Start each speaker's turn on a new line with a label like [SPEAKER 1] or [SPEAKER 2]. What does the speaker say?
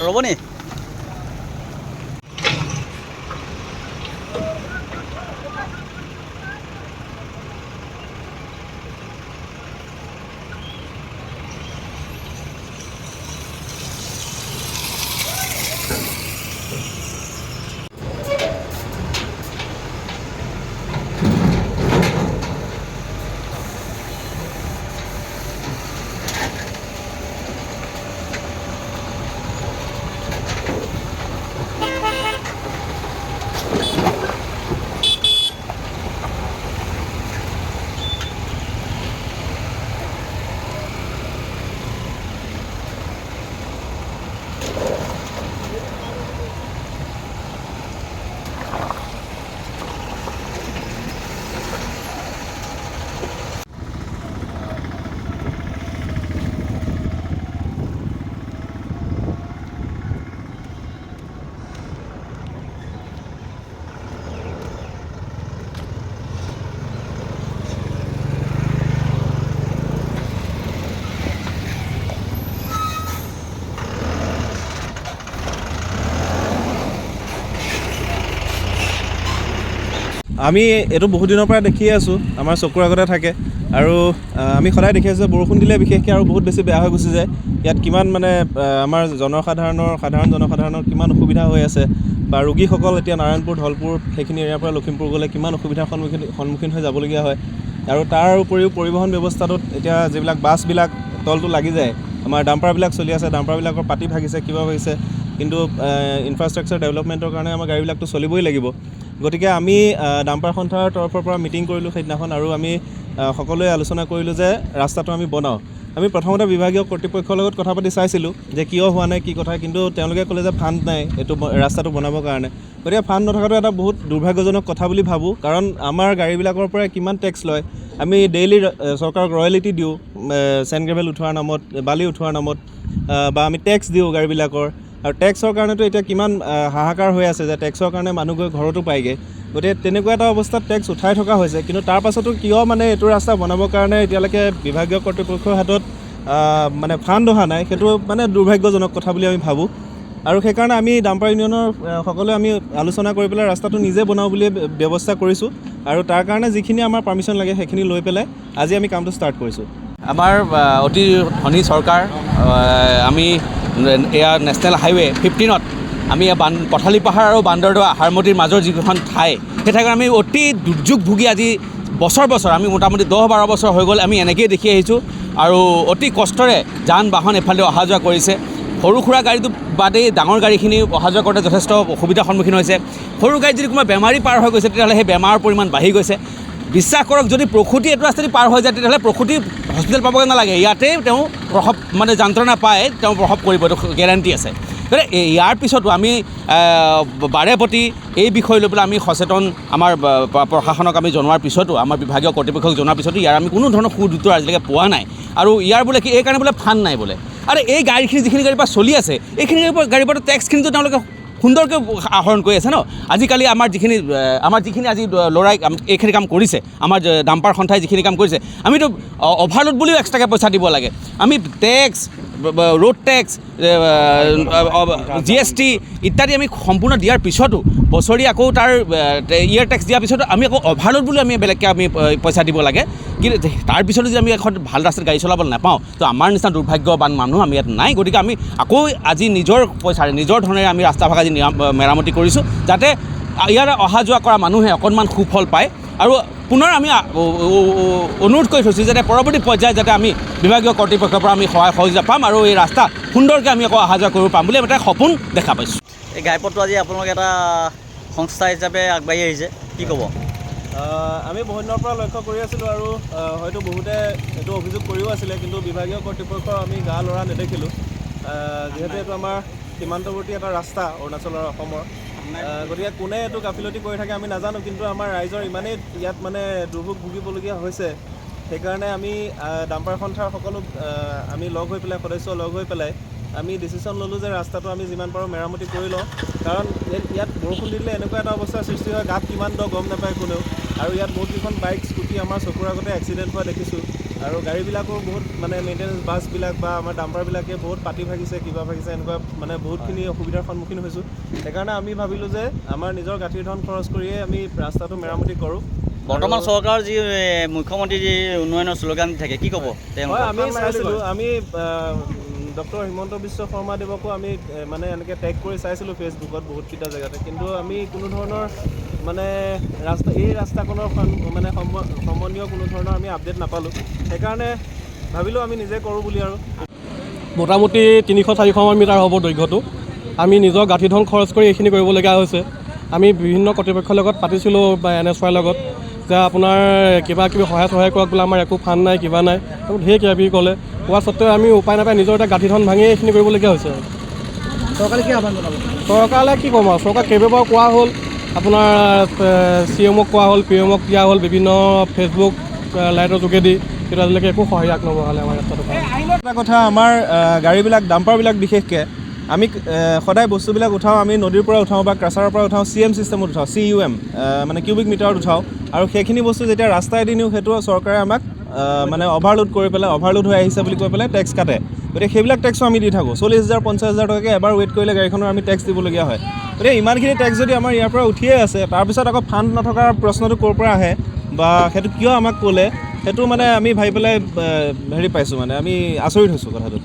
[SPEAKER 1] ৰ'ব নি?
[SPEAKER 2] আমি এইটো বহুত দিনৰ পৰা দেখিয়ে আছোঁ, আমাৰ চকুৰ আগতে থাকে আৰু আমি সদায় দেখি আছোঁ যে বৰষুণ দিলে বিশেষকৈ আৰু বহুত বেছি বেয়া হৈ গুচি যায়। ইয়াত কিমান মানে আমাৰ সাধাৰণ জনসাধাৰণৰ কিমান অসুবিধা হৈ আছে বা ৰোগীসকল এতিয়া নাৰায়ণপুৰ, ধলপুৰ সেইখিনি এৰিয়াৰ পৰা লখিমপুৰ গ'লে কিমান অসুবিধাৰ সন্মুখীন হৈ যাবলগীয়া হয়। আৰু তাৰ উপৰিও পৰিবহণ ব্যৱস্থাটোত এতিয়া যিবিলাক বাছবিলাক তলটো লাগি যায়, আমাৰ ডাম্পাৰবিলাক চলি আছে, ডাম্পাৰবিলাকৰ পাতি ভাগিছে, কিবা ভাগিছে, কিন্তু ইনফ্ৰাষ্ট্ৰাকচাৰ ডেভেলপমেণ্টৰ কাৰণে আমাৰ গাড়ীবিলাকতো চলিবই লাগিব। গতিকে আমি ডাম্পাৰ সন্থাৰ তৰফৰ পৰা মিটিং কৰিলোঁ সেইদিনাখন আৰু আমি সকলোৱে আলোচনা কৰিলোঁ যে ৰাস্তাটো আমি বনাওঁ। আমি প্ৰথমতে বিভাগীয় কৰ্তৃপক্ষৰ লগত কথা পাতি চাইছিলোঁ যে কিয় হোৱা নাই, কি কথা, কিন্তু তেওঁলোকে ক'লে যে ফাণ্ড নাই এইটো ৰাস্তাটো বনাবৰ কাৰণে। গতিকে ফাণ্ড নথকাটো এটা বহুত দুৰ্ভাগ্যজনক কথা বুলি ভাবোঁ, কাৰণ আমাৰ গাড়ীবিলাকৰ পৰা কিমান টেক্স লয়। আমি ডেইলি চৰকাৰক ৰয়েলিটি দিওঁ, চেণ্ড গ্ৰেভেল উঠোৱাৰ নামত, বালি উঠোৱাৰ নামত, বা আমি টেক্স দিওঁ গাড়ীবিলাকৰ। আৰু টেক্সৰ কাৰণেতো এতিয়া কিমান হাহাকাৰ হৈ আছে যে টেক্সৰ কাৰণে মানুহ গৈ ঘৰতো পায়গৈ। গতিকে তেনেকুৱা এটা অৱস্থাত টেক্স উঠাই থকা হৈছে, কিন্তু তাৰ পাছতো কিয় মানে এইটো ৰাস্তা বনাবৰ কাৰণে এতিয়ালৈকে বিভাগীয় কৰ্তৃপক্ষৰ হাতত মানে ফাণ্ড অহা নাই, সেইটো মানে দুৰ্ভাগ্যজনক কথা বুলি আমি ভাবোঁ। আৰু সেইকাৰণে আমি ডাম্পাৰ ইউনিয়নৰ সকলোৱে আমি আলোচনা কৰি পেলাই ৰাস্তাটো নিজে বনাওঁ বুলি ব্যৱস্থা কৰিছোঁ। আৰু তাৰ কাৰণে যিখিনি আমাৰ পাৰ্মিশ্যন লাগে সেইখিনি লৈ পেলাই আজি আমি কামটো ষ্টাৰ্ট কৰিছোঁ।
[SPEAKER 1] আমাৰ অতি ধনী চৰকাৰ, আমি এয়া নেশ্যনেল হাইৱে 15ত আমি পথালি পাহাৰ আৰু বান্দৰদোৱা হাৰমতিৰ মাজৰ যিখন ঠাই, সেই ঠাইখন আমি অতি দুৰ্যোগ ভুগি আজি বছৰ আমি মোটামুটি 10-12 বছৰ হৈ গ'ল আমি এনেকৈয়ে দেখি আহিছোঁ। আৰু অতি কষ্টৰে যান বাহন এফালে অহা যোৱা কৰিছে। সৰু সুৰা গাড়ীটো বাদেই ডাঙৰ গাড়ীখিনি অহা যোৱা কৰোঁতে যথেষ্ট অসুবিধাৰ সন্মুখীন হৈছে। সৰু গাড়ীত যদি কোনোবা বেমাৰী পাৰ হৈ গৈছে তেতিয়াহ'লে সেই বেমাৰৰ পৰিমাণ বাঢ়ি গৈছে। বিশ্বাস কৰক, যদি প্ৰসূতি এইটো ৰাস্তাদি পাৰ হৈ যায় তেতিয়াহ'লে প্ৰসূতি হস্পিটেল পাবগৈ নালাগে, ইয়াতেই তেওঁ প্ৰসৱ মানে যন্ত্ৰণা পায় তেওঁ প্ৰসৱ কৰিব, এইটো গেৰাণ্টি আছে। গতিকে ইয়াৰ পিছতো আমি বাৰে প্ৰতি এই বিষয় লৈ পেলাই আমি সচেতন আমাৰ প্ৰশাসনক আমি জনোৱাৰ পিছতো, আমাৰ বিভাগীয় কৰ্তৃপক্ষক জনোৱাৰ পিছতো ইয়াৰ আমি কোনো ধৰণৰ সুদ-উত্তৰ আজিলৈকে পোৱা নাই। আৰু ইয়াৰ বোলে কি, এই কাৰণে বোলে ফাণ্ড নাই বোলে। আৰু এই গাড়ীখিনি যিখিনি গাড়ীৰ পৰা চলি আছে, এইখিনি গাড়ীৰ পৰা টেক্সখিনিতো তেওঁলোকে সুন্দৰকৈ আহৰণ কৰি আছে ন। আজিকালি আমাৰ যিখিনি আজি ল'ৰাই এইখিনি কাম কৰিছে, আমাৰ ডাম্পাৰ সন্থাই যিখিনি কাম কৰিছে, আমিতো অভাৰলোড বুলিও এক্সট্ৰাকৈ পইচা দিব লাগে। আমি টেক্স, ৰোড টেক্স, GST ইত্যাদি আমি সম্পূৰ্ণ দিয়াৰ পিছতো, বছৰি আকৌ তাৰ ইয়েৰ টেক্স দিয়াৰ পিছতো আমি আকৌ অভাৰলোড বুলি আমি বেলেগকৈ আমি পইচা দিব লাগে। কিন্তু তাৰ পিছতো যদি আমি এখন ভাল ৰাস্তাত গাড়ী চলাবলৈ নাপাওঁ, তো আমাৰ নিচিনা দুৰ্ভাগ্যৱান মানুহ আমি ইয়াত নাই। গতিকে আমি আকৌ আজি নিজৰ পইচাৰে, নিজৰ ধৰণেৰে আমি ৰাস্তা ভাগ আজি মেৰামতি কৰিছোঁ, যাতে ইয়াৰ অহা যোৱা কৰা মানুহে অকণমান সুফল পায়। আৰু পুনৰ আমি অনুৰোধ কৰি থৈছোঁ যাতে পৰৱৰ্তী পৰ্যায়ত যাতে আমি বিভাগীয় কৰ্তৃপক্ষৰ পৰা আমি সহায় সহযোগিতা পাম আৰু এই ৰাস্তা সুন্দৰকৈ আমি আকৌ অহা যোৱা কৰিব পাম বুলি এটা সপোন দেখা পাইছোঁ।
[SPEAKER 3] এই ঘাইপথটো আজি আপোনালোকে এটা সংস্থা হিচাপে আগবাঢ়ি আহিছে, কি ক'ব?
[SPEAKER 2] আমি বহুত দিনৰ পৰা লক্ষ্য কৰি আছিলোঁ আৰু হয়তো বহুতে এইটো অভিযোগ কৰিও আছিলে, কিন্তু বিভাগীয় কৰ্তৃপক্ষৰ আমি গা লৰা নেদেখিলোঁ। যিহেতু এইটো আমাৰ সীমান্তৱৰ্তী এটা ৰাস্তা অৰুণাচলৰ অসমৰ, গতিকে কোনে এইটো গাফিলতি কৰি থাকে আমি নাজানো, কিন্তু আমাৰ ৰাইজৰ ইমানেই ইয়াত মানে দুৰ্ভোগ ভুগিবলগীয়া হৈছে। সেইকাৰণে আমি ডাম্পাৰ সন্থাৰ সকলো আমি লগ হৈ পেলাই, সদস্য লগ হৈ পেলাই আমি ডিচিশ্যন ল'লোঁ যে ৰাস্তাটো আমি যিমান পাৰোঁ মেৰামতি কৰি লওঁ, কাৰণ ইয়াত বৰষুণ দিলে এনেকুৱা এটা অৱস্থাৰ সৃষ্টি হয়, গাত কিমান দ গম নাপায় কোনেও, আৰু ইয়াত বহুতকেইখন বাইক স্কুটি আমাৰ চকুৰ আগতে এক্সিডেণ্ট হোৱা দেখিছোঁ, আৰু গাড়ীবিলাকো বহুত মানে মেইনটেনেঞ্চ বাছবিলাক বা আমাৰ ডাম্পাৰবিলাকে বহুত পাতি ভাগিছে, কিবা ভাগিছে, এনেকুৱা মানে বহুতখিনি অসুবিধাৰ সন্মুখীন হৈছোঁ। সেইকাৰণে আমি ভাবিলোঁ যে আমাৰ নিজৰ গাঁঠিৰ ধন খৰচ কৰিয়ে আমি ৰাস্তাটো মেৰামতি কৰোঁ।
[SPEAKER 3] বৰ্তমান চৰকাৰৰ যি মুখ্যমন্ত্ৰী যি উন্নয়নৰ শ্লোগান থাকে, কি ক'ব
[SPEAKER 2] হয়, আমি চাইছিলোঁ, আমি ডক্টৰ হিমন্ত বিশ্ব শৰ্মাদেৱকো আমি মানে এনেকৈ টেগ কৰি চাইছিলোঁ ফেচবুকত বহুতকেইটা জেগাতে, কিন্তু আমি কোনো ধৰণৰ মানে এই ৰাস্তাখনৰ মানে সম্বন্ধীয় কোনো ধৰণৰ আমি আপডেট নাপালোঁ। সেইকাৰণে ভাবিলোঁ আমি নিজে কৰোঁ বুলি। আৰু
[SPEAKER 4] মোটামুটি 300-400 মিটাৰ হ'ব দৈৰ্ঘ্যটো। আমি নিজৰ গাঁঠি ধন খৰচ কৰি এইখিনি কৰিবলগীয়া হৈছে। আমি বিভিন্ন কৰ্তৃপক্ষৰ লগত পাতিছিলোঁ বা NSYৰ লগত, যে আপোনাৰ কিবা কিবি সহায় কৰক বোলে, আমাৰ একো ফাণ্ড নাই, কিবা নাই, আৰু ঢেৰ কিবা কিবি ক'লে। কোৱা স্বত্তেও আমি উপায় নাপাই নিজৰ এটা গাঁঠি ধন ভাঙি এইখিনি কৰিবলগীয়া হৈছে।
[SPEAKER 5] চৰকাৰে কি আহ্বান জনাব?
[SPEAKER 4] চৰকাৰলৈ কি ক'ম আৰু, চৰকাৰক কেইবাবাৰো কোৱা হ'ল, আপোনাৰ CMক কোৱা হ'ল, PMক দিয়া হ'ল বিভিন্ন ফেচবুক লাইটৰ যোগেদি, কিন্তু আজিলৈকে একো সহায় নবঢ়ালে আমাৰ ৰাস্তাটো।
[SPEAKER 2] এটা কথা, আমাৰ গাড়ীবিলাক ডাম্পাৰবিলাক বিশেষকৈ আমি সদায় বস্তুবিলাক উঠাওঁ, আমি নদীৰ পৰা উঠাওঁ বা ক্ৰাছাৰৰ পৰা উঠাওঁ, CM চিষ্টেমত উঠাওঁ, CUM মানে কিউবিক মিটাৰত উঠাওঁ, আৰু সেইখিনি বস্তু যেতিয়া ৰাস্তাইদি নিওঁ সেইটো চৰকাৰে আমাক মানে অভাৰলোড কৰি পেলাই, অভাৰলোড হৈ আহিছে বুলি কৈ পেলাই টেক্স কাটে। গতিকে সেইবিলাক টেক্সো আমি দি থাকোঁ। 40,000 50,000 টকাকৈ এবাৰ ৱেইট কৰিলে গাড়ীখনৰ আমি টেক্স দিবলগীয়া হয়। গতিকে ইমানখিনি টেক্স যদি আমাৰ ইয়াৰ পৰা উঠিয়ে আছে, তাৰপিছত আকৌ ফাণ্ড নথকাৰ প্ৰশ্নটো ক'ৰ পৰা আহে বা সেইটো কিয় আমাক ক'লে, সেইটো মানে আমি ভাবি পেলাই হেৰি পাইছোঁ, মানে আমি আচৰিত হৈছোঁ কথাটো।